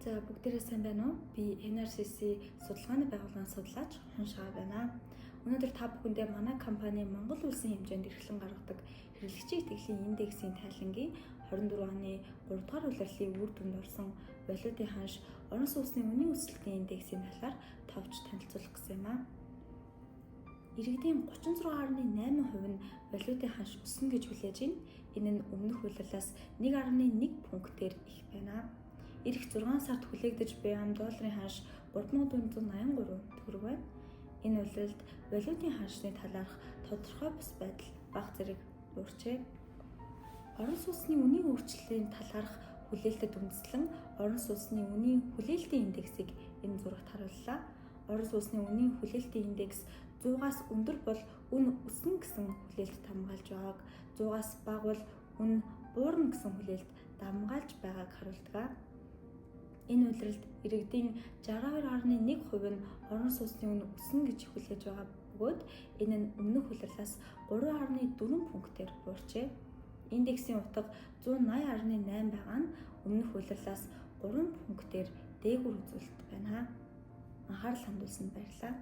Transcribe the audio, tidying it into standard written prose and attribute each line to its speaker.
Speaker 1: За бүгдээрээ сайн байна уу? Би NRCC судалгааны байгууллагын судлаач Хуншаа байна. Өнөөдөр та бүхэндээ манай компани Монгол улсын хэмжээнд эрхлэн гаргадаг хэрэглэгчийн итгэлийн индексийн тайлангийн 24 оны 3 дугаар улирлын үр дүнд орсон валютын ханш орон сууцны үнийн өсөлтийн индексийн талаар товч танилцуулах гэсэн юм аа. Иргэдийн 36.8% нь валютын ханш өснө гэж хүлээж байна. Энэ нь өмнөх улирлаас 1.1 пунктээр их байна. Ирэх 6 сард хүлээгдэж буй ам долларын ханш 3483 төгрөг байна. Энэ улиралд валютын ханшны талаарх тодорхой бус байдал бага зэрэг буурчээ. Орон сууцны үнийн өөрчлөлийн талаарх хүлээлтэд үндэслэн орон сууцны үнийн хүлээлтийн индексийг энэ зурагт харууллаа. Орон сууцны үнийн хүлээлтийн индекс 100-аас өндөр бол үн өснө гэсэн хүлээлт хамгаалж байгааг, 100-аас бага бол үн буурна гэсэн хүлээлт дамгаалж байгааг харуулдаг. Энэ улиралд иргэдийн 62.1% нь орон сууцны үн өснө гэж хүлээж байгаа бөгөөд энэ нь өмнөх улирлаас 3.4 пунктээр буурчээ. Индексийн утга 180.8 байгаа нь өмнөх улирлаас 3 пунктээр дээгүүр үзүүлэлт байна. Анхаарал хандуулсанд баярлалаа.